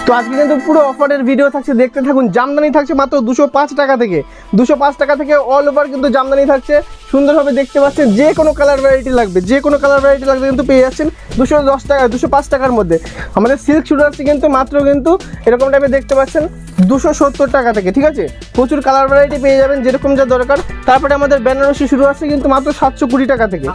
তো আজকে কিন্তু পুরো অফারের ভিডিও থাকছে, দেখতে থাকুন। জামদানি থাকছে মাত্র 205 টাকা থেকে, 205 টাকা থেকে অল ওভার কিন্তু জামদানি থাকছে। সুন্দরভাবে দেখতে পাচ্ছেন, যে কোনো কালার ভ্যারাইটি লাগবে, যে কোনো কালার ভ্যারাইটি লাগবে কিন্তু পেয়ে যাচ্ছেন 210 টাকা, 205 টাকার মধ্যে। আমাদের সিল্ক শুরু আসছে কিন্তু মাত্র কিন্তু এরকম টাইপের দেখতে পাচ্ছেন 270 টাকা থেকে, ঠিক আছে। প্রচুর কালার ভ্যারাইটি পেয়ে যাবেন যেরকম যা দরকার। তারপরে আমাদের বেনারসি শুরু আসছে কিন্তু মাত্র 720 টাকা থেকে,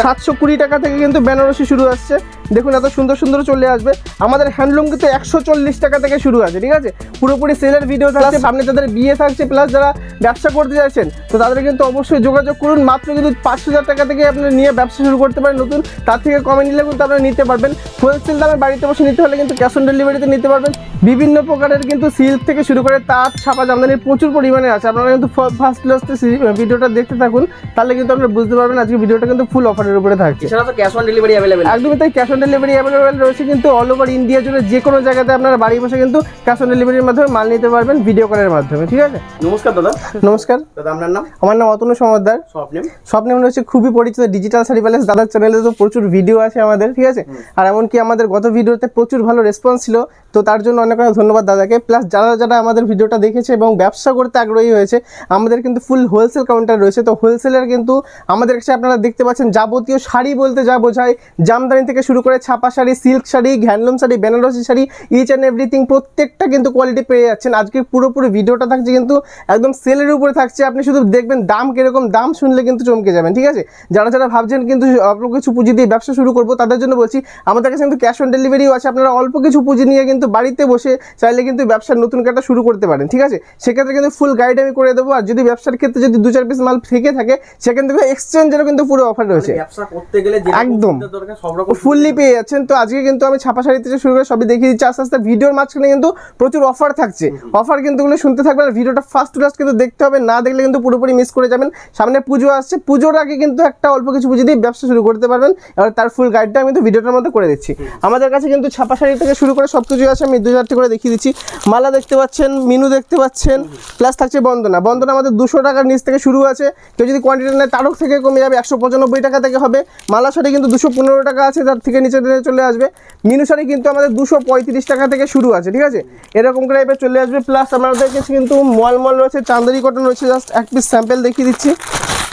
720 টাকা থেকে কিন্তু বেনারসি শুরু আসছে। দেখুন এত সুন্দর সুন্দর চলে আসবে। আমাদের হ্যান্ডলুম কিন্তু 140 টাকা থেকে শুরু আছে, ঠিক আছে। পুরোপুরি সেলের ভিডিও থাকছে, সামনে তাদের বিয়ে থাকছে, প্লাস যারা ব্যবসা করতে চাইছেন তো তাদের কিন্তু অবশ্যই যোগাযোগ করুন। মাত্র কিন্তু 5000 টাকা থেকে আপনি নিয়ে ব্যবসা শুরু করতে পারেন নতুন। তার থেকে কমে নিলে কিন্তু আপনারা নিতে পারবেন। হোলসেল দামে বাড়িতে বসে নিতে হলে কিন্তু ক্যাশ অন ডেলিভারিতে নিতে পারবেন। বিভিন্ন প্রকারের কিন্তু সিল্ক থেকে শুরু করে তাঁত, ছাপা, জামদানির প্রচুর পরিমাণে আছে। আপনারা কিন্তু ফার্স্ট ক্লাসে ভিডিওটা দেখতে থাকুন, তাহলে কিন্তু আপনারা বুঝতে পারবেন আজকে ভিডিওটা কিন্তু ফুল অফারের উপরে থাকছে। এছাড়া তো ক্যাশ অন ডেলিভারি অ্যাভেলেবেল, একদমই তাই, ক্যাশ অন ডেলিভারি অ্যাভেলেবেল রয়েছে কিন্তু অল ওভার ইন্ডিয়া জুড়ে যে কোনো জায়গাতে আপনারা বাড়ি বসে কিন্তু ক্যাশ অন ডেলিভারির মাধ্যমে মাল নিতে পারবেন ভিডিও কলের মাধ্যমে, ঠিক আছে। নমস্কার দাদা। নমস্কার দাদা, আপনার নাম? আমার নাম অতনু সমাদ্দার। স্বপ্নেম হচ্ছে খুবই পরিচিত ডিজিটাল শাড়ি প্যালেস দাদার চ্যানেলে তো প্রচুর ভিডিও আছে আমাদের, ঠিক আছে। আর এমনকি আমাদের গত ভিডিওতে প্রচুর ভালো রেসপন্স ছিল, তো তার জন্য অনেক অনেক ধন্যবাদ দাদাকে। প্লাস যারা যারা আমাদের ভিডিওটা দেখেছে এবং ব্যবসা করতে আগ্রহী হয়েছে, আমাদের কিন্তু ফুল হোলসেল কাউন্টার রয়েছে। তো হোলসেলের কিন্তু আমাদের কাছে আপনারা দেখতে পাচ্ছেন যাবতীয় শাড়ি বলতে যা বোঝায়, জামদানি থেকে শুরু করে ছাপা sari, silk sari, handloom sari, Benarasi sari, each and everything প্রত্যেকটা কিন্তু কোয়ালিটি পেয়ে যাচ্ছেন। আজকে পুরোপুরি ভিডিওটা থাকছে কিন্তু একদম সেলের উপরে থাকছে। আপনি শুধু দেখবেন দাম কিরকম, দাম শুনলে কিন্তু চমকে যাবেন, ঠিক আছে। যারা যারা ভাবছেন কিন্তু অল্প কিছু পুঁজি দিয়ে ব্যবসা শুরু করবো, তাদের জন্য বলছি আমাদের কাছে কিন্তু ক্যাশ অন ডেলিভারিও আছে। আপনারা অল্প কিছু পুঁজি নিয়ে কিন্তু বাড়িতে বসে চাইলে কিন্তু ব্যবসার নতুন কাটা শুরু করতে পারেন, ঠিক আছে। সেক্ষেত্রে কিন্তু ফুল গাইড আমি করে দেবো। আর যদি ব্যবসার ক্ষেত্রে যদি 2-4 পিস মাল থেকে থাকে, সেখান থেকে এক্সচেঞ্জেরও কিন্তু পুরো অফার রয়েছে। ব্যবসা করতে গেলে একদম ফুললি পেয়ে যাচ্ছেন। তো আজকে কিন্তু আমি ছাপা শাড়ি থেকে শুরু করে সবই দেখিয়ে দিচ্ছি। আস্তে আস্তে ভিডিওর মাঝখানে কিন্তু প্রচুর অফার থাকছে। অফার কিন্তু ওগুলো শুনতে থাকবেন আর ভিডিওটা ফার্স্ট টু লাস্ট কিন্তু দেখতে হবে, না দেখলে কিন্তু পুরোপুরি মিস করে যাবেন। সামনে পুজো আসছে, পুজোর আগে কিন্তু একটা অল্প কিছু পুঁজি দিয়ে ব্যবসা শুরু করতে পারবেন। এবার তার ফুল গাইডটা আমি তো ভিডিওটার মধ্যে করে দিচ্ছি। আমাদের কাছে কিন্তু ছাপা শাড়ি থেকে শুরু করে সব কিছু আছে, আমি 2-4টি করে দেখিয়ে দিচ্ছি। মালা দেখতে পাচ্ছেন, মিনু দেখতে পাচ্ছেন, প্লাস থাকছে বন্দনা। বন্দনা আমাদের 200 টাকার নিচ থেকে শুরু আছে। কেউ যদি কোয়ান্টিটি নেয় তারও থেকে কমে যাবে, 195 টাকা থেকে হবে। মালা শাড়ি কিন্তু 215 টাকা আছে, তার থেকে নিচে চলে আসবে। মিনু শাড়ি কিন্তু আমাদের 235 টাকা থেকে শুরু আছে, ঠিক আছে। এরকম টাইপের চলে আসবে। প্লাস আমাদের কাছে কিন্তু মলমল রয়েছে, চাঁদেরি কটন রয়েছে। জাস্ট এক পিস স্যাম্পল দেখিয়ে দিচ্ছি।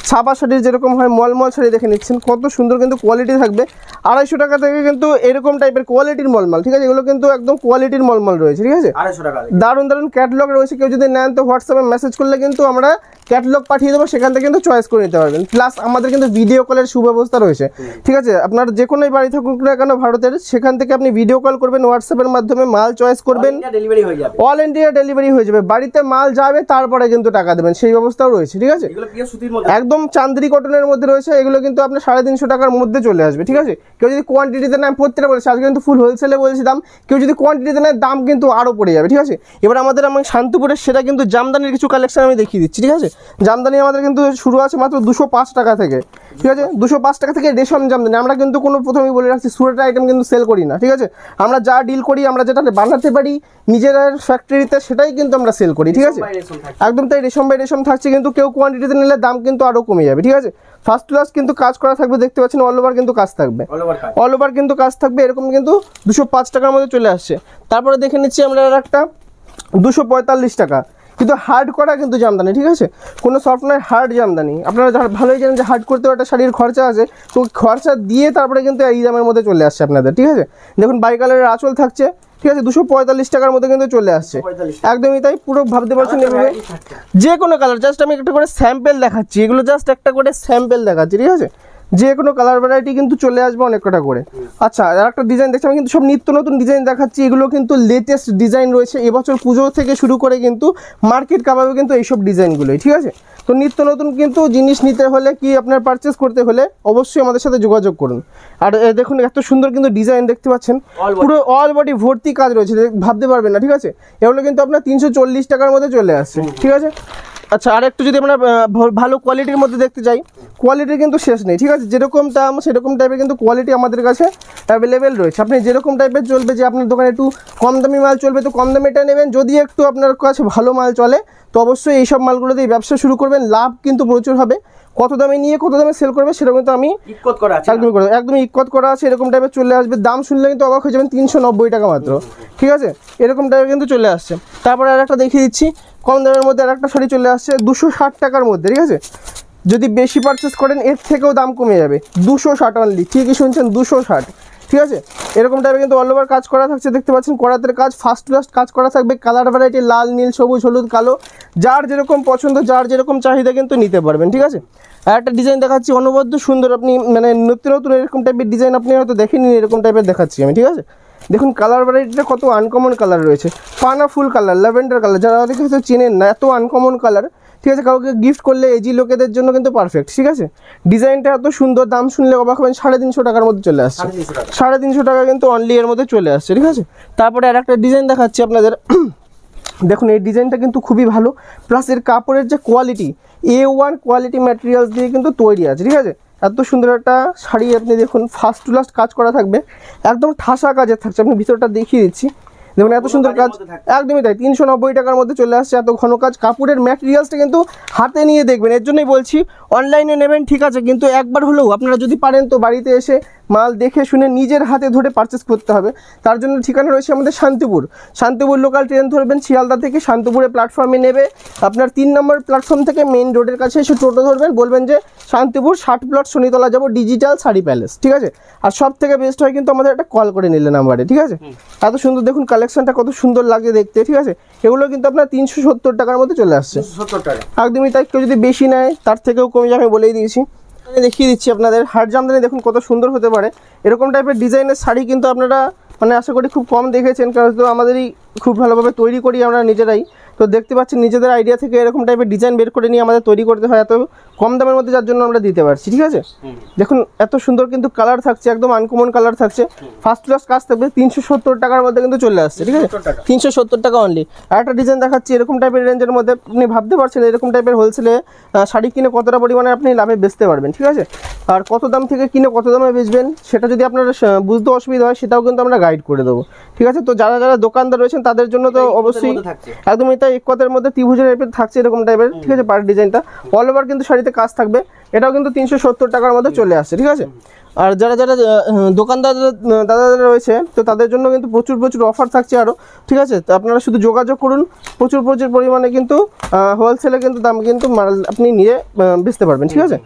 ছাপা শাড়ির যেরকম হয় মলমল শাড়ি দেখে নিচ্ছেন, কত সুন্দর কিন্তু কোয়ালিটি থাকবে। 250 টাকা থেকে কিন্তু এরকম টাইপের কোয়ালিটির মলমল, ঠিক আছে। এগুলো কিন্তু একদম কোয়ালিটির মলমল রয়েছে, ঠিক আছে। 250 টাকা দারুণ দারুণ ক্যাটালগ রয়েছে। কেউ যদি নেন তো হোয়াটসঅ্যাপে মেসেজ করলে কিন্তু আমরা ক্যাটালগ পাঠিয়ে দেবো, সেখান থেকে কিন্তু চয়েস করে নিতে পারবেন। প্লাস আমাদের কিন্তু ভিডিও কলের সুব্যবস্থা রয়েছে, ঠিক আছে। আপনার যে কোনোই বাড়ি থাকুক না কেন ভারতের, সেখান থেকে আপনি ভিডিও কল করবেন, হোয়াটসঅ্যাপের মাধ্যমে মাল চয়েস করবেন, ডেলিভারি হয়ে যাবে, অল ইন্ডিয়া ডেলিভারি হয়ে যাবে। বাড়িতে মাল যাবে, তারপরে কিন্তু টাকা দেবেন, সেই ব্যবস্থাও রয়েছে, ঠিক আছে। এগুলো পিওর সুতির মধ্যে, একদম চাঁদেরি কটনের মধ্যে রয়েছে। এগুলো কিন্তু আপনার 350 টাকার মধ্যে চলে আসবে, ঠিক আছে। কেউ যদি কোয়ান্টিটিতে নেয়, প্রত্যেকটা বলেছে আজকে কিন্তু ফুল হোলসেলে বলেছি দাম, কেউ যদি কোয়ান্টিটিতে নেয় দাম কিন্তু আরও পড়ে যাবে, ঠিক আছে। এবার আমাদের শান্তিপুরের সেটা কিন্তু জামদানির কিছু কালেকশন আমি দেখিয়ে দিচ্ছি, ঠিক আছে। জামদানি আমাদের কিন্তু শুরু আছে মাত্র 205 টাকা থেকে, ঠিক আছে। 205 টাকা থেকে রেশম জামদানি। আমরা কিন্তু কোনো প্রথমেই বলে রাখছি সুরেটার আইটেম কিন্তু সেল করি না, ঠিক আছে। আমরা যা ডিল করি, আমরা যেটা বানাতে পারি নিজের ফ্যাক্টরিতে, সেটাই কিন্তু আমরা সেল করি, ঠিক আছে। একদম তাই, রেশম বাই রেশম থাকছে। কিন্তু কেউ কোয়ান্টিটিতে নিলে দাম কিন্তু আরও কমে যাবে, ঠিক আছে। ফার্স্ট ক্লাস কিন্তু কাজ করা থাকবে, দেখতে পাচ্ছেন অল ওভার কিন্তু কাজ থাকবে, অল ওভার কিন্তু কাজ থাকবে। এরকম কিন্তু 205 টাকার মধ্যে চলে আসছে। তারপরে দেখে নিচ্ছি আমরা আর একটা 245 টাকা, কিন্তু হার্ড করা কিন্তু জামদানি, ঠিক আছে। কোনো সফট নয়, হার্ড জামদানি। আপনারা ভালোই জানেন যে হার্ড করতেও একটা শাড়ির খরচা আছে, তো খরচা দিয়ে তারপরে কিন্তু এই দামের মধ্যে চলে আসছে আপনাদের, ঠিক আছে। দেখুন বাই কালারের আঁচল থাকছে, ঠিক আছে। 245 টাকার মধ্যে কিন্তু চলে আসছে, একদমই তাই। পুরো ভাবতে পারছেন এভাবে যে কোনো কালার। জাস্ট আমি একটা করে স্যাম্পেল দেখাচ্ছি, এগুলো জাস্ট একটা করে স্যাম্পেল দেখাচ্ছি, ঠিক আছে। যে কোনো কালার ভ্যারাইটি কিন্তু চলে আসবে অনেক কটা করে। আচ্ছা, আর একটা ডিজাইন দেখছি, আমি কিন্তু সব নিত্য নতুন ডিজাইন দেখাচ্ছি। এগুলো কিন্তু লেটেস্ট ডিজাইন রয়েছে, এবছর পুজো থেকে শুরু করে কিন্তু মার্কেট কাবাবে কিন্তু এইসব ডিজাইনগুলোই, ঠিক আছে। তো নিত্য নতুন কিন্তু জিনিস নিতে হলে কি আপনার পারচেস করতে হলে অবশ্যই আমাদের সাথে যোগাযোগ করুন। আর দেখুন এত সুন্দর কিন্তু ডিজাইন দেখতে পাচ্ছেন, পুরো অল বডি ভর্তি কাজ রয়েছে, ভাবতে পারবেন না, ঠিক আছে। এগুলো কিন্তু আপনার 340 টাকার মধ্যে চলে আসছে, ঠিক আছে। আচ্ছা, আর একটু যদি আমরা ভালো কোয়ালিটির মধ্যে দেখতে চাই, কোয়ালিটির কিন্তু শেষ নেই, ঠিক আছে। যেরকম দাম সেরকম টাইপের কিন্তু কোয়ালিটি আমাদের কাছে অ্যাভেলেবেল রয়েছে। আপনি যেরকম টাইপের চলবে, যে আপনার দোকানে একটু কম দামি মাল চলবে তো কম দামিটা নেবেন, যদি একটু আপনার কাছে ভালো মাল চলে তো অবশ্যই এইসব মালগুলো দিয়ে ব্যবসা শুরু করবেন, লাভ কিন্তু প্রচুর হবে। কত দামে নিয়ে কত দামে সেল করবে সেটা কিন্তু আমি ইকত করা আছে একদমই ইকত করা আছে, এরকম টাইপের চলে আসবে। দাম শুনলে কিন্তু অবাক হয়ে যাবেন, 390 টাকা মাত্র, ঠিক আছে, এরকম টাইপের কিন্তু চলে আসছে। তারপরে আর একটা দেখিয়ে দিচ্ছি, কম দামের মধ্যে আর একটা শাড়ি চলে আসছে 260 টাকার মধ্যে, ঠিক আছে। যদি বেশি পারচেস করেন এর থেকেও দাম কমে যাবে, 260 অনলি, ঠিকই শুনছেন 260, ঠিক আছে। এরকম টাইপের কিন্তু অল ওভার কাজ করা থাকছে, দেখতে পাচ্ছেন করাতের কাজ, ফার্স্ট ক্লাস কাজ করা থাকবে। কালার ভ্যারাইটি লাল, নীল, সবুজ, হলুদ, কালো, যার যেরকম পছন্দ, যার যেরকম চাহিদা কিন্তু নিতে পারবেন, ঠিক আছে। আর একটা ডিজাইন দেখাচ্ছি অনবদ্য সুন্দর, আপনি মানে নতুন নতুন এরকম টাইপের ডিজাইন আপনি হয়তো দেখেনি, এরকম টাইপের দেখাচ্ছি আমি, ঠিক আছে। দেখুন কালার ভ্যারাইটিটা কত আনকমন কালার রয়েছে, পানা ফুল কালার, ল্যাভেন্ডার কালার, যারা অনেকে হয়তো চেনেন না, এত আনকমন কালার, ঠিক আছে। কাউকে গিফট করলে এজি লোকেদের জন্য কিন্তু পারফেক্ট, ঠিক আছে। ডিজাইনটা এত সুন্দর, দাম শুনলে অবাক হবেন, 350 টাকার মধ্যে চলে আসছে, 350 টাকা কিন্তু অনলি এর মধ্যে চলে আসছে, ঠিক আছে। তারপরে আর একটা ডিজাইন দেখাচ্ছি আপনাদের, দেখুন এই ডিজাইনটা কিন্তু খুবই ভালো, প্লাস এর কাপড়ের যে কোয়ালিটি, A1 কোয়ালিটি ম্যাটেরিয়ালস দিয়ে কিন্তু তৈরি আছে, ঠিক আছে। এত সুন্দর একটা শাড়ি, আপনি দেখুন ফার্স্ট টু লাস্ট কাজ করা থাকবে, একদম ঠাসা কাজের থাকছে, আপনি ভিতরটা দেখিয়ে দিচ্ছি, দেখুন এত সুন্দর কাজ, একদমই তাই, 390 টাকার মধ্যে চলে আসছে, এত ঘন কাজ। কাপড়ের ম্যাটেরিয়ালসটা কিন্তু হাতে নিয়ে দেখবেন, এর জন্যই বলছি অনলাইনে নেবেন ঠিক আছে, কিন্তু একবার হলেও আপনারা যদি পারেন তো বাড়িতে এসে মাল দেখে শুনে নিজের হাতে ধরে পারচেস করতে হবে। তার জন্য ঠিকানা রয়েছে আমাদের শান্তিপুর লোকাল ট্রেন ধরবেন শিয়ালদা থেকে, শান্তিপুরে প্ল্যাটফর্মে নেবে, আপনার 3 নম্বর প্ল্যাটফর্ম থেকে মেইন রোডের কাছে এসে টোটো ধরবেন, বলবেন যে শান্তিপুর 60 প্লট শনিতলা যাবো, ডিজিটাল শাড়ি প্যালেস, ঠিক আছে। আর সব থেকে বেস্ট হয় কিন্তু আমাদের একটা কল করে নিলে নাম্বারে, ঠিক আছে। এত সুন্দর দেখুন কালেকশনটা কত সুন্দর লাগছে দেখতে, ঠিক আছে। এগুলো কিন্তু আপনার 370 টাকার মধ্যে চলে আসছে, 70 টাকা একদমই তাই। কেউ যদি বেশি নেয় তার থেকেও কমে যাবে, আমি বলেই দিয়েছি। আমি দেখিয়ে দিচ্ছি আপনাদের হাট জামদানি, দেখুন কত সুন্দর হতে পারে। এরকম টাইপের ডিজাইনের শাড়ি কিন্তু আপনারা মানে আশা করি খুব কম দেখেছেন, কারণ তো আমাদেরই খুব ভালোভাবে তৈরি করি আমরা নিজেরাই, তো দেখতে পাচ্ছি নিজেদের আইডিয়া থেকে এরকম টাইপের ডিজাইন বের করে নিয়ে আমাদের তৈরি করতে হয়, এত কম দামের মধ্যে, যার জন্য আমরা দিতে পারছি, ঠিক আছে। দেখুন এত সুন্দর কিন্তু কালার থাকছে, একদম আনকমন কালার থাকছে, ফার্স্ট ক্লাস কাজ থাকবে, 370 টাকার মধ্যে কিন্তু চলে আসছে, ঠিক আছে, 370 টাকা অনলি। আর একটা ডিজাইন দেখাচ্ছি এরকম টাইপের রেঞ্জের মধ্যে, আপনি ভাবতে পারছেন এরকম টাইপের হোলসেলে শাড়ি কিনে কতটা পরিমাণে আপনি লাভে বেচতে পারবেন, ঠিক আছে। আর কত দাম থেকে কিনে কত দামে বেচবেন সেটা যদি আপনার বুঝতে অসুবিধা হয় সেটাও কিন্তু আমরা গাইড করে দেবো, ঠিক আছে। তো যারা যারা দোকানদার রয়েছেন তাদের জন্য তো অবশ্যই একদমই তাই, এক কথার মধ্যে ত্রিভুজের টাইপের থাকছে এরকম টাইপের, ঠিক আছে। পার ডিজাইনটা অল ওভার কিন্তু শাড়িতে কাজ থাকবে, এটাও কিন্তু 370 টাকার মধ্যে চলে আসছে, ঠিক আছে। আর যারা যারা দোকানদার দাদা রয়েছে তো তাদের জন্য কিন্তু প্রচুর প্রচুর অফার থাকছে আরও, ঠিক আছে। তো আপনারা শুধু যোগাযোগ করুন, প্রচুর প্রচুর পরিমাণে কিন্তু হোলসেলে কিন্তু দাম কিন্তু মাল আপনি নিয়ে বেচতে পারবেন, ঠিক আছে।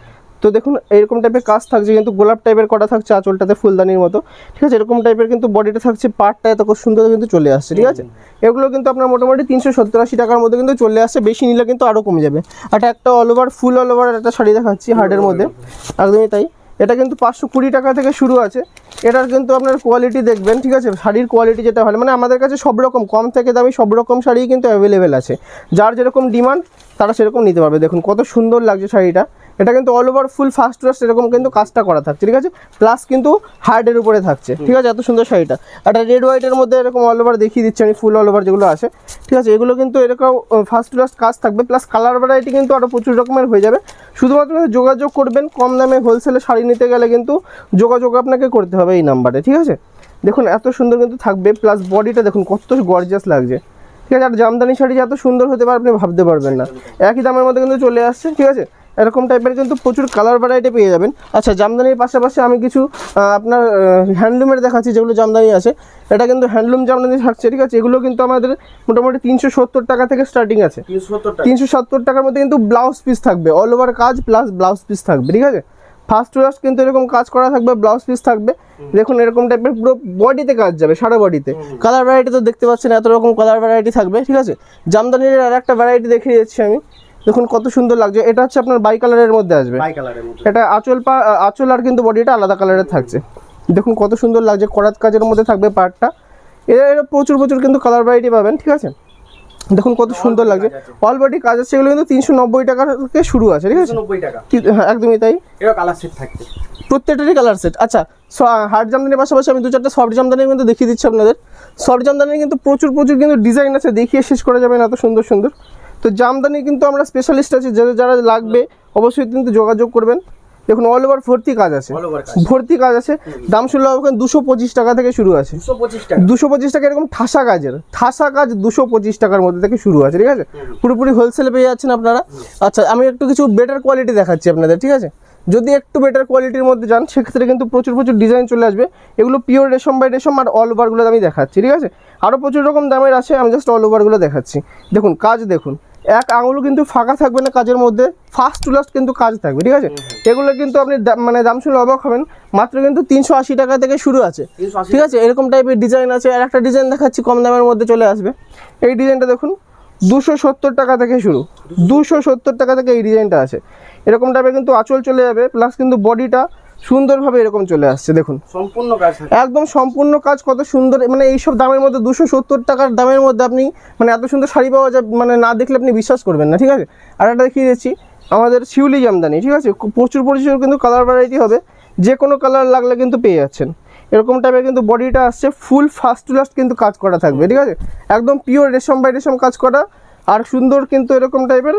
তো দেখুন এরকম টাইপের কাজ থাকছে, কিন্তু গোলাপ টাইপের করা থাকছে আঁচলটাতে ফুলদানির মতো, ঠিক আছে। এরকম টাইপের কিন্তু বডিটা থাকছে, পার্টটা এত খুব সুন্দর কিন্তু চলে আসছে, ঠিক আছে। এগুলো কিন্তু আপনার মোটামুটি 370-80 টাকার মধ্যে কিন্তু চলে আসছে, বেশি নিলে কিন্তু আরও কমে যাবে। আর একটা অল ওভার ফুল অল ওভার একটা শাড়ি দেখাচ্ছি হার্ডের মধ্যে, একদমই তাই, এটা কিন্তু 520 টাকা থেকে শুরু আছে। এটার কিন্তু আপনার কোয়ালিটি দেখবেন, ঠিক আছে, শাড়ির কোয়ালিটি যেটা হয়, মানে আমাদের কাছে সব রকম কম থেকে দামি সব রকম শাড়ি কিন্তু অ্যাভেলেবেল আছে, যার যেরকম ডিমান্ড তারা সেরকম নিতে পারবে। দেখুন কত সুন্দর লাগছে শাড়িটা, এটা কিন্তু অল ওভার ফুল ফার্স্ট ক্লাস এরকম কিন্তু কাজটা করা থাকছে, ঠিক আছে, প্লাস কিন্তু হার্ডের উপরে থাকছে, ঠিক আছে। এত সুন্দর শাড়িটা একটা রেড হোয়াইটের মধ্যে এরকম অল ওভার দেখিয়ে দিচ্ছি আমি, ফুল অল ওভার যেগুলো আছে, ঠিক আছে। এগুলো কিন্তু এরকম ফার্স্ট ক্লাস কাজ থাকবে, প্লাস কালার ভ্যারাইটি কিন্তু আরও প্রচুর রকমের হয়ে যাবে। শুধুমাত্র যোগাযোগ করবেন, কম দামে হোলসেলে শাড়ি নিতে গেলে কিন্তু যোগাযোগ আপনাকে করতে হবে এই নাম্বারে, ঠিক আছে। দেখুন এত সুন্দর কিন্তু থাকবে, প্লাস বডিটা দেখুন কত গর্জিয়াস লাগছে, ঠিক আছে। আর জামদানি শাড়ি এত সুন্দর হতে পারে আপনি ভাবতে পারবেন না, একই দামের মধ্যে কিন্তু চলে আসছে, ঠিক আছে। এরকম টাইপের কিন্তু প্রচুর কালার ভ্যারাইটি পেয়ে যাবেন। আচ্ছা জামদানির পাশাপাশি আমি কিছু আপনার হ্যান্ডলুমের দেখাচ্ছি, যেগুলো জামদানি আছে, এটা কিন্তু হ্যান্ডলুম জামদানি থাকছে, ঠিক আছে। এগুলো কিন্তু আমাদের মোটামুটি 370 টাকা থেকে স্টার্টিং আছে, 370 টাকার মধ্যে কিন্তু ব্লাউজ পিস থাকবে, অল ওভার কাজ প্লাস ব্লাউজ পিস থাকবে, ঠিক আছে। ফার্স্ট টু লাস্ট কিন্তু এরকম কাজ করা থাকবে, ব্লাউজ পিস থাকবে, দেখুন এরকম টাইপের পুরো বডিতে কাজ যাবে, সারা বডিতে। কালার ভ্যারাইটি তো দেখতে পাচ্ছেন এত রকম কালার ভ্যারাইটি থাকবে, ঠিক আছে। জামদানির আর একটা ভ্যারাইটি দেখিয়ে যাচ্ছি আমি, দেখুন কত সুন্দর লাগছে, এটা হচ্ছে আপনার বাই কালারের মধ্যে আসবে, এটা আঁচল আর কিন্তু বডিটা আলাদা কালারের থাকছে, দেখুন কত সুন্দর লাগছে, করাত কাজের মধ্যে থাকবে পার্টটা, এর প্রচুর প্রচুর কিন্তু কালার ভ্যারাইটি পাবেন, ঠিক আছে। দেখুন কত সুন্দর লাগছে, অল বডি কাজ আছে, এগুলো কিন্তু 390 টাকা থেকে শুরু আছে, ঠিক আছে, হ্যাঁ একদমই তাই, প্রত্যেকটারই কালার সেট। আচ্ছা হার্ড জামদানির পাশাপাশি আমি 2-4টা সফট জামদানি কিন্তু দেখিয়ে দিচ্ছি আপনাদের। সফট জামদানির কিন্তু প্রচুর প্রচুর কিন্তু ডিজাইন আছে, দেখিয়ে শেষ করা যাবে না, এত সুন্দর সুন্দর। তো জামদানি কিন্তু আমরা স্পেশালিস্ট আছি, যারা লাগবে অবশ্যই কিন্তু যোগাযোগ করবেন, দেখুন অল ওভার ভর্তি কাজ আছে, All over কাজ। ভর্তি কাজ আছে। দাম শুরু হবে 225 টাকা থেকে শুরু আছে, 225 টাকা। 225 টাকা। এরকম ঠাসা কাজের, ঠাসা কাজ 225 টাকার মধ্যে থেকে শুরু আছে, ঠিক আছে। পুরোপুরি হোলসেলে পেয়ে যাচ্ছেন আপনারা। আচ্ছা আমি একটু কিছু বেটার কোয়ালিটি দেখাচ্ছি আপনাদের, ঠিক আছে। যদি একটু বেটার কোয়ালিটির মধ্যে যান সেক্ষেত্রে কিন্তু প্রচুর প্রচুর ডিজাইন চলে আসবে। এগুলো পিওর রেশম বাই রেশম, আর অল ওভারগুলো আমি দেখাচ্ছি, ঠিক আছে। আরও প্রচুর রকম দামের আছে, আমি জাস্ট অল ওভারগুলো দেখাচ্ছি। দেখুন কাজ দেখুন, এক আঙুলও কিন্তু ফাঁকা থাকবে না কাজের মধ্যে, ফার্স্ট টু লাস্ট কিন্তু কাজ থাকবে, ঠিক আছে। এগুলো কিন্তু আপনি মানে দাম শুনে অবাক হবেন, মাত্র কিন্তু 380 টাকা থেকে শুরু আছে, 380 ঠিক আছে। এরকম টাইপের ডিজাইন আছে। আর একটা ডিজাইন দেখাচ্ছি কম দামের মধ্যে চলে আসবে। এই ডিজাইনটা দেখুন 270 টাকা থেকে শুরু, 270 টাকা থেকে এই ডিজাইনটা আছে। এরকম টাইপের কিন্তু আঁচল চলে যাবে, প্লাস কিন্তু বডিটা সুন্দরভাবে এরকম চলে আসছে দেখুন, সম্পূর্ণ কাজ থাকে। একদম সম্পূর্ণ কাজ, কত সুন্দর। মানে এইসব দামের মধ্যে 270 টাকার দামের মধ্যে আপনি মানে এত সুন্দর শাড়ি পাওয়া যায়, মানে না দেখলে আপনি বিশ্বাস করবেন না, ঠিক আছে। আর একটা দেখিয়ে দিচ্ছি আমাদের শিউলি জামদানি, ঠিক আছে। প্রচুর প্রচুর কিন্তু কালার ভ্যারাইটি হবে, যে কোনো কালার লাগলে কিন্তু পেয়ে যাচ্ছেন। এরকম টাইপের কিন্তু বডিটা আসছে, ফুল ফার্স্ট টু লাস্ট কিন্তু কাজ করা থাকবে, ঠিক আছে। একদম পিওর রেশম বাই রেশম কাজ করা, আর সুন্দর কিন্তু এরকম টাইপের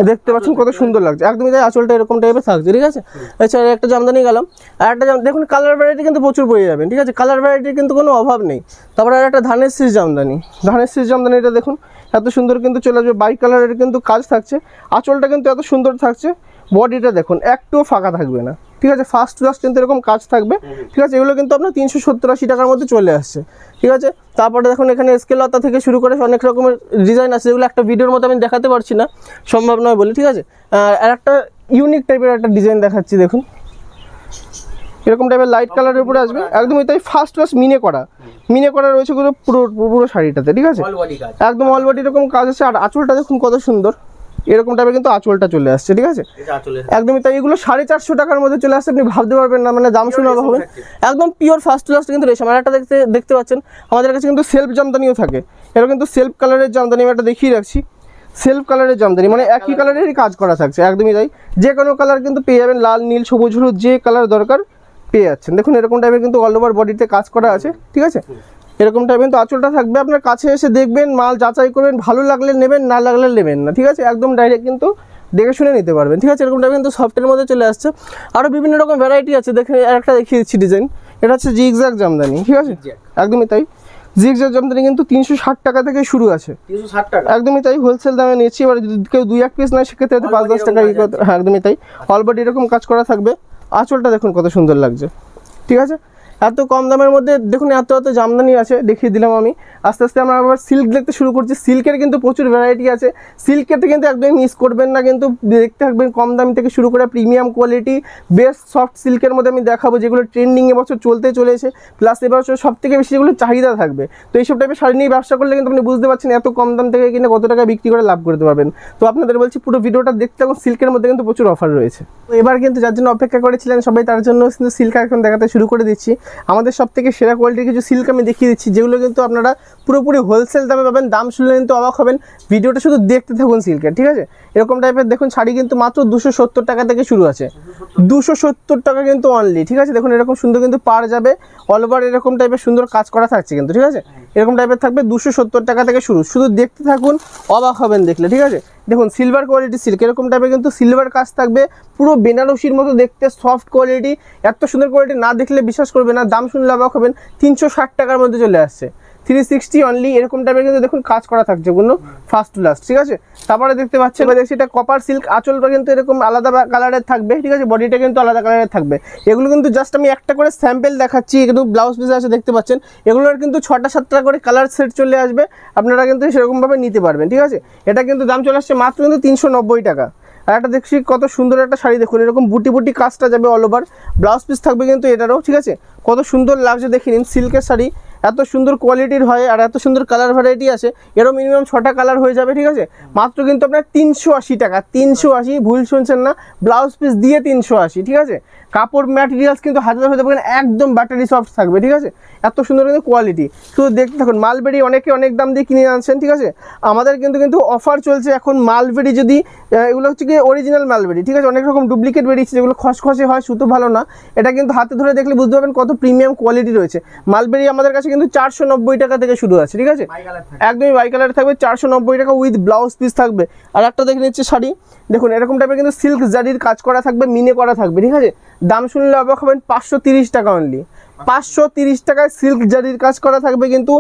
দেখতে পাচ্ছেন কত সুন্দর লাগছে, একদমই তাই। আঁচলটা এরকম টাইপের থাকছে, ঠিক আছে। আচ্ছা একটা জামদানি গেলাম, আর একটা দেখুন কালার ভ্যারাইটি কিন্তু প্রচুর পেয়ে যাবেন, ঠিক আছে। কালার ভ্যারাইটির কিন্তু কোনো অভাব নেই। তারপরে আর একটা ধানের শীষ জামদানি, ধানের শীষ জামদানিটা দেখুন এত সুন্দর কিন্তু চলে আসবে, বাই কালারের কিন্তু কাজ থাকছে। আঁচলটা কিন্তু এত সুন্দর থাকছে, বডিটা দেখুন একটুও ফাঁকা থাকবে না, ঠিক আছে। ফার্স্ট টু লাস্ট কিন্তু এরকম কাজ থাকবে, ঠিক আছে। এগুলো কিন্তু আপনার 370-80 টাকার মধ্যে চলে আসছে, ঠিক আছে। তারপরে দেখুন এখানে স্কেলতা থেকে শুরু করে অনেক রকমের ডিজাইন আছে, যেগুলো একটা ভিডিওর মধ্যে আমি দেখাতে পারছি না, সম্ভব নয় বলে, ঠিক আছে। আর একটা ইউনিক টাইপের একটা ডিজাইন দেখাচ্ছি দেখুন, এরকম টাইপের লাইট কালারের উপরে আসবে, একদমই তাই। ফার্স্ট ক্লাস মিনে করা রয়েছে পুরো পুরো শাড়িটাতে, ঠিক আছে। অল বডি কাজ। একদম অল বডি এরকম কাজ আছে। আর আঁচলটা দেখুন কত সুন্দর, এরকম টাইপের কিন্তু আঁচলটা চলে আসছে, ঠিক আছে। এটা আঁচলের। একদমই তাই। এগুলো 450 টাকার মধ্যে চলে আসছে, আপনি ভাবতে পারবেন না, মানে দাম শুনে অবাক হবেন। একদম পিওর ফার্স্ট ক্লাস কিন্তু রেশম। আর একটা দেখতে পাচ্ছেন আমাদের কাছে কিন্তু সেলফ জামদানিও থাকে, এটা কিন্তু সেলফ কালারের জামদানি, আমি একটা দেখিয়ে রাখছি। সেলফ কালারের জামদানি মানে একই কালারেরই কাজ করা থাকছে, একদমই তাই। যে কোনো কালার কিন্তু পেয়ে যাবেন, লাল নীল সবুজ হলুদ যে কালার দরকার পেয়ে যাচ্ছেন। দেখুন এরকম টাইপের কিন্তু অল ওভার বডিতে কাজ করা আছে, ঠিক আছে। এরকম টাইপের কিন্তু আঁচলটা থাকবে, আপনার কাছে এসে দেখবেন, মাল যাচাই করবেন, ভালো লাগলে নেবেন, না লাগলে নেবেন না, ঠিক আছে। একদম ডাইরেক্ট কিন্তু দেখে শুনে নিতে পারবেন, ঠিক আছে। এরকম টাইপের কিন্তু সফটের মধ্যে চলে আসছে। আরও বিভিন্ন রকম ভ্যারাইটি আছে, দেখে একটা দেখিয়ে দিচ্ছি ডিজাইন। এটা হচ্ছে জিগজ্যাগ জামদানি, ঠিক আছে। একদমই তাই। জিগজ্যাগ জামদানি কিন্তু 360 টাকা থেকে শুরু আছে, 360 টাকা। একদমই তাই। হোলসেল দামে নিয়েছি। এবার যদি কেউ 2-1 পিস নেয় সেক্ষেত্রে হয়তো 5-10 টাকা, হ্যাঁ একদমই তাই। অল বডি এরকম কাজ করা থাকবে, আঁচলটা দেখুন কত সুন্দর লাগছে, ঠিক আছে। এত কম দামের মধ্যে দেখুন এত জামদানি আছে, দেখিয়ে দিলাম আমি। আস্তে আস্তে আমরা আবার সিল্ক দেখতে শুরু করছি। সিল্কের কিন্তু প্রচুর ভ্যারাইটি আছে, সিল্কের কিন্তু একদমই মিস করবেন না, কিন্তু দেখতে থাকবেন। কম দামি থেকে শুরু করে প্রিমিয়াম কোয়ালিটি বেস্ট সফট সিল্কের মধ্যে আমি দেখাবো, যেগুলো ট্রেন্ডিং এবছর চলতে চলেছে, প্লাস এবছর সব থেকে বেশি যেগুলো চাহিদা থাকবে। তো এইসব টাইপের শাড়ি নিয়ে ব্যবসা করলে কিন্তু আপনি বুঝতে পারছেন এত কম দাম থেকে কিনে কত টাকা বিক্রি করে লাভ করতে পারবেন। তো আপনাদের বলছি পুরো ভিডিওটা দেখতে থাকুন, সিল্কের মধ্যে কিন্তু প্রচুর অফার রয়েছে। তো এবার কিন্তু যার জন্য অপেক্ষা করেছিলেন সবাই, তার জন্য কিন্তু সিল্ক এখন দেখাতে শুরু করে দিচ্ছি। আমাদের সব থেকে সেরা কোয়ালিটির কিছু সিল্ক আমি দেখিয়ে দিচ্ছি, যেগুলো কিন্তু আপনারা পুরোপুরি হোলসেল দামে পাবেন। দাম শুনলে কিন্তু অবাক হবেন, ভিডিওটা শুধু দেখতে থাকুন সিল্কের, ঠিক আছে। এরকম টাইপের দেখুন শাড়ি কিন্তু মাত্র 270 টাকা থেকে শুরু আছে, 270 টাকা কিন্তু অনলি, ঠিক আছে। দেখুন এরকম সুন্দর কিন্তু পার যাবে, অল ওভার এরকম টাইপের সুন্দর কাজ করা থাকছে কিন্তু, ঠিক আছে। এরকম টাইপের থাকবে 270 টাকা থেকে শুরু, শুধু দেখতে থাকুন অবাক হবেন দেখলে, ঠিক আছে। দেখুন সিলভার কোয়ালিটি সিল্ক, এরকম টাইপের কিন্তু সিলভার কাজ থাকবে, পুরো বেনারসির মতো দেখতে, সফট কোয়ালিটি, এত সুন্দর কোয়ালিটি না দেখলে বিশ্বাস করবে না, দাম শুনলে অবাক হবেন। 360 টাকার মধ্যে চলে আসছে, 360 অনলি। এরকম টাইপের কিন্তু দেখুন কাজ করা থাকছে কোনো ফার্স্ট টু লাস্ট, ঠিক আছে। তারপরে দেখতে পাচ্ছেন, এবার দেখছি এটা কপার সিল্ক, আঁচলটা কিন্তু এরকম আলাদা কালারের থাকবে, ঠিক আছে। বডিটা কিন্তু আলাদা কালারের থাকবে। এগুলো কিন্তু জাস্ট আমি একটা করে স্যাম্পেল দেখাচ্ছি, কিন্তু ব্লাউজ পিস আছে দেখতে পাচ্ছেন। এগুলোর কিন্তু 6টা-7টা করে কালার সেট চলে আসবে, আপনারা কিন্তু সেরকমভাবে নিতে পারবেন, ঠিক আছে। এটা কিন্তু দাম চলে আসছে মাত্র কিন্তু 390 টাকা। আর একটা দেখছি কত সুন্দর একটা শাড়ি, দেখুন এরকম বুটি বুটি কাজটা যাবে অল ওভার, ব্লাউজ পিস থাকবে কিন্তু এটারও, ঠিক আছে। কত সুন্দর লাগছে দেখে নিন, সিল্কের শাড়ি এত সুন্দর কোয়ালিটির হয়, আর এত সুন্দর কালার ভ্যারাইটি আছে। এরও মিনিমাম 6টা কালার হয়ে যাবে, ঠিক আছে। মাত্র কিন্তু আপনার 380 টাকা, 380, ভুল শুনছেন না, ব্লাউজ পিস দিয়ে 380, ঠিক আছে। কাপড় ম্যাটেরিয়ালস কিন্তু হাতে ধরে দেখবেন একদম ব্যাটারি সফট থাকবে, ঠিক আছে, এত সুন্দর কিন্তু কোয়ালিটি। শুধু দেখতে থাকুন, মালবেরি অনেকে অনেক দাম দিয়ে কিনে আনছেন, ঠিক আছে, আমাদের কিন্তু অফার চলছে এখন। মালবেরি যদি এগুলো হচ্ছে কি অরিজিনাল মালবেরি, ঠিক আছে, অনেক রকম ডুপ্লিকেট বেরিয়েছে যেগুলো খসখসে হয়, সুতো ভালো না, এটা কিন্তু হাতে ধরে দেখলে বুঝতে পারবেন কত প্রিমিয়াম কোয়ালিটি রয়েছে। মালবেরি আমাদের কাছে কিন্তু 490 টাকা থেকে শুরু আছে, ঠিক আছে, একদমই বাই কালার থাকবে, 490 টাকা উইথ ব্লাউজ পিস থাকবে। আর একটা দেখে নিচ্ছে শাড়ি, দেখুন এরকম টাইপের কিন্তু সিল্ক জারির কাজ করা থাকবে, মিনে করা থাকবে, ঠিক আছে, দাম শুনলে অবাক হবেন, 530 টাকা অনলি, 530 টাকায় সিল্ক জারির কাজ করা থাকবে, কিন্তু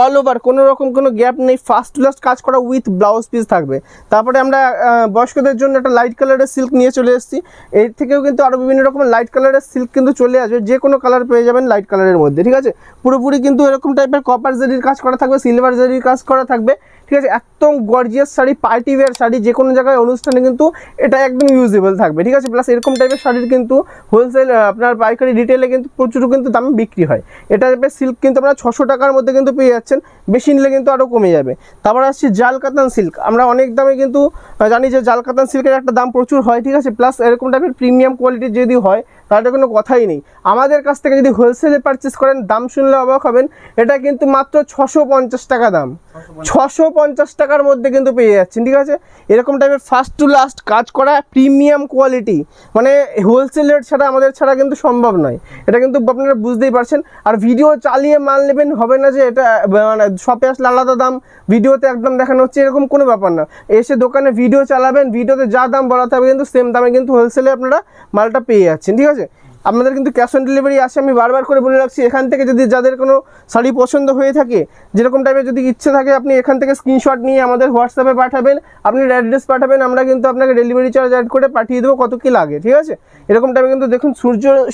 অল ওভার কোনো রকম কোনো গ্যাপ নেই, ফার্স্ট টু লাস্ট কাজ করা উইথ ব্লাউজ পিস থাকবে। তারপরে আমরা বয়স্কদের জন্য একটা লাইট কালারের সিল্ক নিয়ে চলে এসেছি, এর থেকেও কিন্তু আরও বিভিন্ন রকমের লাইট কালারের সিল্ক কিন্তু চলে আসবে, যে কোনো কালার পেয়ে যাবেন লাইট কালারের মধ্যে, ঠিক আছে, পুরোপুরি কিন্তু এরকম টাইপের কপার জারির কাজ করা থাকবে, সিলভার জারির কাজ করা থাকবে, ঠিক আছে, একদম gorgeous sari, party wear sari, যে কোনো জায়গায় অনুষ্ঠানে কিন্তু এটা একদম ইউজেবল থাকবে, ঠিক আছে। প্লাস এরকম টাইপের শাড়ির কিন্তু হোলসেল আপনার পাইকারি রিটেলে কিন্তু প্রচুর কিন্তু দামে বিক্রি হয়। এটা সিল্ক কিন্তু আপনারা 600 টাকার মধ্যে কিন্তু পেয়ে যাচ্ছেন, বেশি নিলে কিন্তু আরও কমে যাবে। তারপর আসছি জাল কাতান সিল্ক, আমরা অনেক দামে কিন্তু জানি যে জাল কাতান সিল্কের একটা দাম প্রচুর হয়, ঠিক আছে, প্লাস এরকম টাইপের প্রিমিয়াম কোয়ালিটির যদি হয় তাহলে কোনো কথাই নেই। আমাদের কাছ থেকে যদি হোলসেলে পারচেস করেন দাম শুনলে অবাক হবেন, এটা কিন্তু মাত্র 650 টাকা দাম, 650 টাকার মধ্যে কিন্তু পেয়ে যাচ্ছেন, ঠিক আছে, এরকম টাইপের ফার্স্ট টু লাস্ট কাজ করা প্রিমিয়াম কোয়ালিটি, মানে হোলসেল রেট ছাড়া আমাদের ছাড়া কিন্তু সম্ভব নয়, এটা কিন্তু আপনারা বুঝতেই পারছেন। আর ভিডিও চালিয়ে মাল নেবেন, হবে না যে এটা মানে শপে আসলে আলাদা দাম, ভিডিওতে একদম দেখানো হচ্ছে, এরকম কোনো ব্যাপার না। এসে দোকানে ভিডিও চালাবেন, ভিডিওতে যা দাম বলা থাকবে কিন্তু সেম দামে কিন্তু হোলসেলে আপনারা মালটা পেয়ে যাচ্ছেন, ঠিক আছে। আপনাদের কিন্তু ক্যাশ অন ডেলিভারি আছে, আমি বারবার করে বলে রাখছি, এখান থেকে যদি যাদের কোনো শাড়ি পছন্দ হয়ে থাকে, যেরকম টাইপের যদি ইচ্ছে থাকে, আপনি এখান থেকে স্ক্রিনশট নিয়ে আমাদের হোয়াটসঅ্যাপে পাঠাবেন, আপনি অ্যাড্রেস পাঠাবেন, আমরা কিন্তু আপনাকে ডেলিভারি চার্জ অ্যাড করে পাঠিয়ে দেবো কত কী লাগে, ঠিক আছে। এরকম টাইপের কিন্তু দেখুন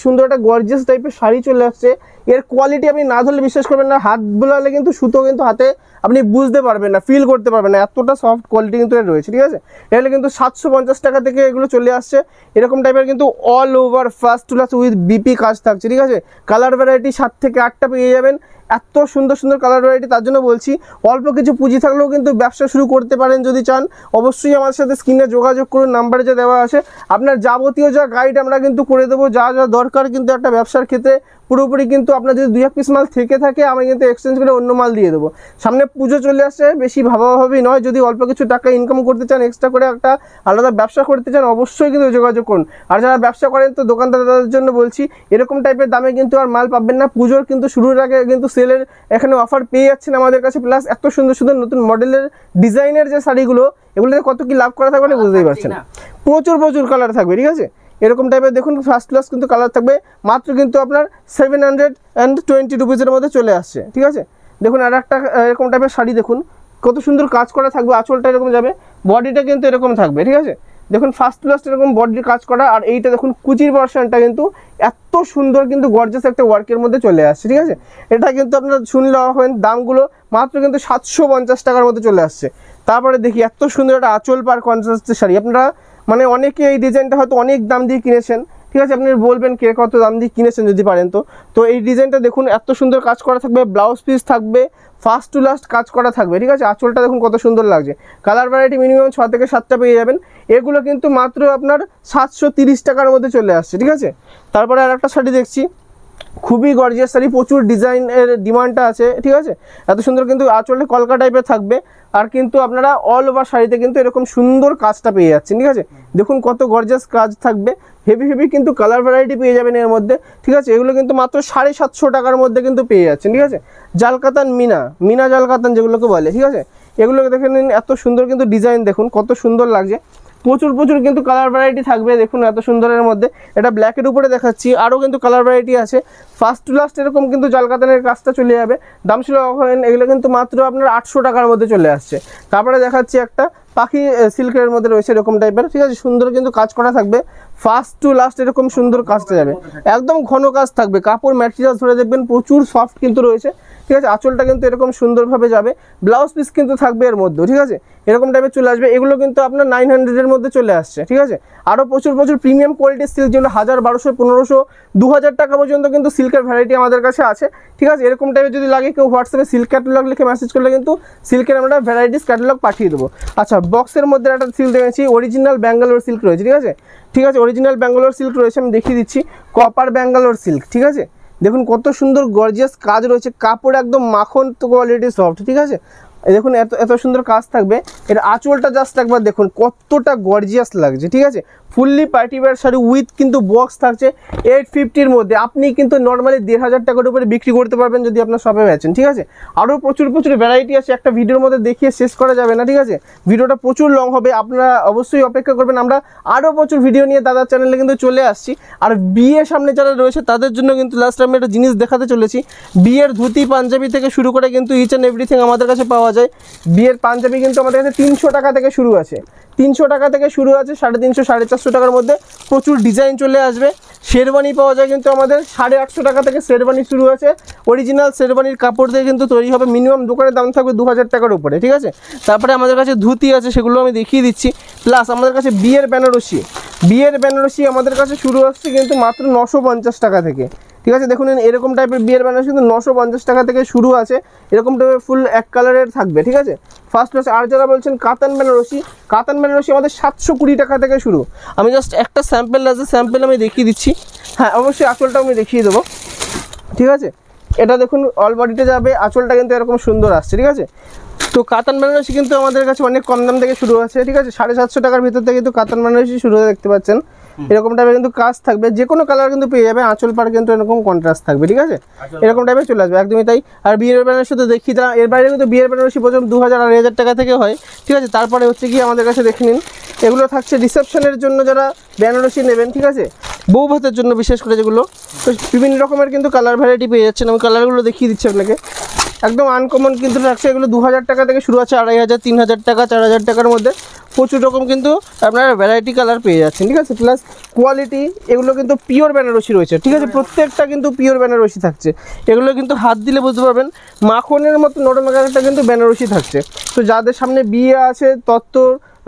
সুন্দর একটা গর্জিয়াস টাইপের শাড়ি চলে আসছে, এর কোয়ালিটি আপনি না ধরলে বিশ্বাস করবেন না, হাত বোলালে কিন্তু সুতো কিন্তু হাতে আপনি বুঝতে পারবেন না, ফিল করতে পারবেন না, এতটা সফট কোয়ালিটি কিন্তু এর রয়েছে, ঠিক আছে। এগুলো কিন্তু 750 টাকা থেকে এগুলো চলে আসছে, এরকম টাইপের কিন্তু all over first to last with BP কাজ থাকছে, ঠিক আছে, কালার ভ্যারাইটি 7 থেকে 8টা পেয়ে যাবেন, এত সুন্দর সুন্দর কালার ভ্যারাইটি। তার জন্য বলছি অল্প কিছু পুঁজি থাকলেও কিন্তু ব্যবসা শুরু করতে পারেন যদি চান, অবশ্যই আমার সাথে স্ক্রিনে যোগাযোগ করুন, নাম্বারে যা দেওয়া আছে, আপনার যাবতীয় যা গাইড আমরা কিন্তু করে দেবো, যা যা দরকার কিন্তু একটা ব্যবসার ক্ষেত্রে পুরোপুরি কিন্তু আপনার যদি 2-1 পিস মাল থেকে থাকে আমি কিন্তু এক্সচেঞ্জ করে অন্য মাল দিয়ে দেবো। সামনে পুজো চলে আসছে, বেশি ভাবাভাবি নয়, যদি অল্প কিছু টাকা ইনকাম করতে চান, এক্সট্রা করে একটা আলাদা ব্যবসা করতে চান, অবশ্যই কিন্তু যোগাযোগ করুন। আর যারা ব্যবসা করেন তো দোকানদারদের জন্য বলছি, এরকম টাইপের দামে কিন্তু আর মাল পাবেন না, পুজোর কিন্তু শুরুর আগে কিন্তু সেলের এখানে অফার পেয়ে যাচ্ছেন আমাদের কাছে, প্লাস এত সুন্দর সুন্দর নতুন মডেলের ডিজাইনের যে শাড়িগুলো, এগুলোতে কত কি লাভ করা থাকবে না বুঝতেই পারছেন, প্রচুর কালার থাকবে, ঠিক আছে, এরকম টাইপের দেখুন ফার্স্ট ক্লাস কিন্তু কালার থাকবে, মাত্র কিন্তু আপনার 720 রুপিসের মধ্যে চলে আসছে, ঠিক আছে। দেখুন আর একটা এরকম টাইপের শাড়ি দেখুন, কত সুন্দর কাজ করা থাকবে, আঁচলটা এরকম যাবে, বডিটা কিন্তু এরকম থাকবে, ঠিক আছে, দেখুন ফার্স্ট ক্লাস এরকম বডির কাজ করা। আর এইটা দেখুন কুচির ভার্সনটা কিন্তু এত সুন্দর কিন্তু গর্জাস একটা ওয়ার্কের মধ্যে চলে আসছে, ঠিক আছে, এটা কিন্তু আপনারা শুনলে হবেন, দামগুলো মাত্র কিন্তু 750 টাকার মধ্যে চলে আসছে। তারপরে দেখি এত সুন্দর একটা আঁচল পার কন্ট্রাস্টের শাড়ি, আপনারা মানে অনেকে এই ডিজাইনটা হয়তো অনেক দাম দিয়ে কিনেছেন, ঠিক আছে, আপনি বলবেন কে কত দাম দিয়ে কিনেছেন যদি পারেন তো এই ডিজাইনটা দেখুন, এত সুন্দর কাজ করা থাকবে, ব্লাউজ পিস থাকবে, ফার্স্ট টু লাস্ট কাজ করা থাকবে, ঠিক আছে, আঁচলটা দেখুন কত সুন্দর লাগছে, কালার ভ্যারাইটি মিনিমাম 6 থেকে 7টা পেয়ে যাবেন, এগুলো কিন্তু মাত্র আপনার 730 টাকার মধ্যে চলে আসছে, ঠিক আছে। তারপরে আর একটা শাড়ি দেখছি, খুবই গর্জিয়াস শাড়ি, প্রচুর ডিজাইনের ডিমান্ডটা আছে, ঠিক আছে, এত সুন্দর কিন্তু আঁচলটা কলকা টাইপের থাকবে, আর কিন্তু আপনারা অল ওভার শাড়িতে কিন্তু এরকম সুন্দর কাজটা পেয়ে যাচ্ছেন, ঠিক আছে, দেখুন কত গর্জিয়াস কাজ থাকবে, হেভি কিন্তু কালার ভ্যারাইটি পেয়ে যাবেন এর মধ্যে, ঠিক আছে, এগুলো কিন্তু মাত্র 750 টাকার মধ্যে কিন্তু পেয়ে যাচ্ছেন, ঠিক আছে, জালকাতান মিনা জালকাতান যেগুলোকে বলে, ঠিক আছে, এগুলোকে দেখে নিন, এত সুন্দর কিন্তু ডিজাইন দেখুন কত সুন্দর লাগছে, প্রচুর কিন্তু কালার ভ্যারাইটি থাকবে, দেখুন এত সুন্দরের মধ্যে, এটা ব্ল্যাকের উপরে দেখাচ্ছি, আরও কিন্তু কালার ভ্যারাইটি আছে, ফার্স্ট টু লাস্ট এরকম কিন্তু জালকাতানের কাজটা চলে যাবে, দাম ছিল এগুলো কিন্তু মাত্র আপনার 800 টাকার মধ্যে চলে আসছে। তারপরে দেখাচ্ছি একটা পাখি সিল্কের মধ্যে রয়েছে এরকম টাইপের, ঠিক আছে, সুন্দর কিন্তু কাজ করা থাকবে, ফার্স্ট টু লাস্ট এরকম সুন্দর কাজটা যাবে, একদম ঘন কাজ থাকবে, কাপড় ম্যাটেরিয়াল ধরে দেখবেন প্রচুর সফট কিন্তু রয়েছে, ঠিক আছে, আঁচলটা কিন্তু এরকম সুন্দরভাবে যাবে, ব্লাউজ পিস কিন্তু থাকবে এর মধ্যে, ঠিক আছে, এরকম টাইপের চলে আসবে, এগুলো কিন্তু আপনার 900-এর মধ্যে চলে আসছে, ঠিক আছে। আরও প্রচুর প্রিমিয়াম কোয়ালিটির সিল্ক, যেগুলো 1000, 1200, 1500, 2000 টাকা পর্যন্ত কিন্তু সিল্কের ভ্যারাইটি আমাদের কাছে আছে, ঠিক আছে, এরকম টাইপের যদি লাগে কেউ হোয়াটসঅ্যাপে সিল্ক ক্যাটালগ লিখে মেসেজ করলে কিন্তু সিল্কের আমরা ভ্যারাইটিস ক্যাটালগ পাঠিয়ে দেবো। আচ্ছা, বক্সের মধ্যে একটা সিল্ক দেখেছি, অরিজিনাল ব্যাঙ্গালোর সিল্ক রয়েছে, ঠিক আছে, ঠিক আছে, অরিজিনাল ব্যাঙ্গালোর সিল্ক রয়েছে, আমি দেখিয়ে দিচ্ছি, কপার ব্যাঙ্গালোর সিল্ক। ঠিক আছে, দেখুন কত সুন্দর গর্জিয়াস কাজ রয়েছে, কাপড় একদম মাখন তো কোয়ালিটি সফট। ঠিক আছে, এই দেখুন এত এত সুন্দর কাজ থাকবে। এর আঁচলটা জাস্ট একবার দেখুন কতটা গর্জিয়াস লাগছে। ঠিক আছে, fully party wear sari with কিন্তু বক্স থাকছে 850-র মধ্যে। আপনি কিন্তু নর্মালি 1500 টাকার উপরে বিক্রি করতে পারবেন যদি আপনার শপে বেচেন। ঠিক আছে, আরও প্রচুর প্রচুর ভ্যারাইটি আছে, একটা ভিডিওর মধ্যে দেখিয়ে শেষ করা যাবে না। ঠিক আছে, ভিডিওটা প্রচুর লং হবে, আপনারা অবশ্যই অপেক্ষা করবেন। আমরা আরও প্রচুর ভিডিও নিয়ে দাদার চ্যানেলে কিন্তু চলে আসছি। আর বিয়ের সামনে যারা রয়েছে তাদের জন্য কিন্তু লাস্ট আমি একটা জিনিস দেখাতে চলেছি। বিয়ের ধুতি পাঞ্জাবি থেকে শুরু করে কিন্তু ইচ অ্যান্ড এভরিথিং আমাদের কাছে পাওয়া যায়। বিয়ের পাঞ্জাবি কিন্তু আমাদের কাছে 300 টাকা থেকে শুরু আছে, 300 টাকা থেকে শুরু আছে, 350 450 টাকার মধ্যে প্রচুর ডিজাইন চলে আসবে। শেরওয়ানি পাওয়া যায় কিন্তু আমাদের 850 টাকা থেকে শেরওয়ানি শুরু আছে। অরিজিনাল শেরওয়ানির কাপড় দিয়ে কিন্তু তৈরি হবে, মিনিমাম দোকানের দাম থাকবে 2000 টাকার উপরে। ঠিক আছে, তারপরে আমাদের কাছে ধুতি আছে, সেগুলো আমি দেখিয়ে দিচ্ছি। প্লাস আমাদের কাছে বিয়ের বেনারসি আমাদের কাছে শুরু আসছে কিন্তু মাত্র 950 টাকা থেকে। ঠিক আছে, দেখুন এরকম টাইপের বিয়ের বেনারসি কিন্তু 950 টাকা থেকে শুরু আছে, এরকম টাইপের ফুল এক কালারের থাকবে। ঠিক আছে, ফার্স্ট আছে। আর যারা বলছেন কাতান বেনারসি আমাদের 720 টাকা থেকে শুরু। আমি জাস্ট একটা স্যাম্পল আমি দেখিয়ে দিচ্ছি। হ্যাঁ, অবশ্যই আঁচলটা আমি দেখিয়ে দেবো। ঠিক আছে, এটা দেখুন অল বডিতে যাবে, আঁচলটা কিন্তু এরকম সুন্দর আসছে। ঠিক আছে, তো কাতান বেনারসি কিন্তু আমাদের কাছে অনেক কম দাম থেকে শুরু আছে। ঠিক আছে, 750 টাকার ভিতর থেকে কিন্তু কাতান বেনারসি শুরু হয়ে দেখতে পাচ্ছেন। এরকম টাইপের কিন্তু কাজ থাকবে, যে কোনো কালার কিন্তু পেয়ে যাবে, আঁচল পাড় কিন্তু এরকম কন্ট্রাস্ট থাকবে। ঠিক আছে, এরকম টাইপের চলে আসবে, একদমই তাই। আর বিয়ের বেনারসি তো দেখিয়ে দিলাম, এর বাইরে কিন্তু বিয়ের বেনারসি প্রথম 2000-2500 টাকা থেকে হয়। ঠিক আছে, তারপরে হচ্ছে কি আমাদের কাছে দেখে নিন, এগুলো থাকছে রিসেপশনের জন্য যারা বেনারসি নেবেন। ঠিক আছে, বউ ভাতের জন্য বিশেষ করে যেগুলো, তো বিভিন্ন রকমের কিন্তু কালার ভ্যারাইটি পেয়ে যাচ্ছেন। আমি কালারগুলো দেখিয়ে দিচ্ছি আপনাকে, একদম আনকমন কিন্তু থাকছে। এগুলো 2000 টাকা থেকে শুরু আছে, 2500, 3000 টাকা, 4000 টাকার মধ্যে প্রচুর রকম কিন্তু আপনারা ভ্যারাইটি কালার পেয়ে যাচ্ছেন। ঠিক আছে, প্লাস কোয়ালিটি এগুলো কিন্তু পিওর বেনারসি রয়েছে। ঠিক আছে, প্রত্যেকটা কিন্তু পিওর বেনারসি থাকছে, এগুলো কিন্তু হাত দিলে বুঝতে পারবেন মাখনের মতো নরম একটা কিন্তু বেনারসি থাকছে। তো যাদের সামনে বিয়ে আছে, তত্ত্ব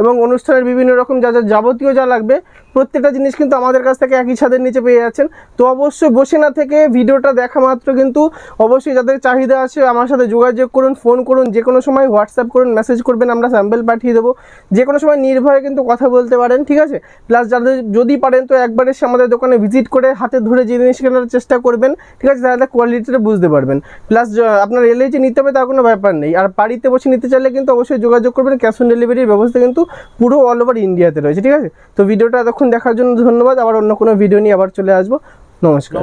এবং অনুষ্ঠানের বিভিন্ন রকম যা যাবতীয় যা লাগবে প্রত্যেকটা জিনিস কিন্তু আমাদের কাছ থেকে একই ছাদের নিচে পেয়ে যাচ্ছেন। তো অবশ্যই বসে না থেকে ভিডিওটা দেখা মাত্র কিন্তু অবশ্যই যাদের চাহিদা আছে আমার সাথে যোগাযোগ করুন, ফোন করুন, যে কোনো সময় হোয়াটসঅ্যাপ করুন, মেসেজ করবেন, আমরা স্যাম্পল পাঠিয়ে দেবো। যে কোনো সময় নির্ভয়ে কিন্তু কথা বলতে পারেন। ঠিক আছে, প্লাস যাদের যদি পারেন তো একবার এসে আমাদের দোকানে ভিজিট করে হাতে ধরে জিনিস কেনার চেষ্টা করবেন। ঠিক আছে, তাহলে কোয়ালিটিটা বুঝতে পারবেন। প্লাস আপনার এলেই যে নিতে হবে তার কোনো ব্যাপার নেই। আর বাড়িতে বসে নিতে চাইলে কিন্তু অবশ্যই যোগাযোগ করবেন, ক্যাশ অন ডেলিভারির ব্যবস্থা কিন্তু পুরো অল ওভার ইন্ডিয়াতে রয়েছে। ঠিক আছে, তো ভিডিওটা এতক্ষণ দেখার জন্য ধন্যবাদ। আবার অন্য কোনো ভিডিও নিয়ে আবার চলে আসবো। নমস্কার।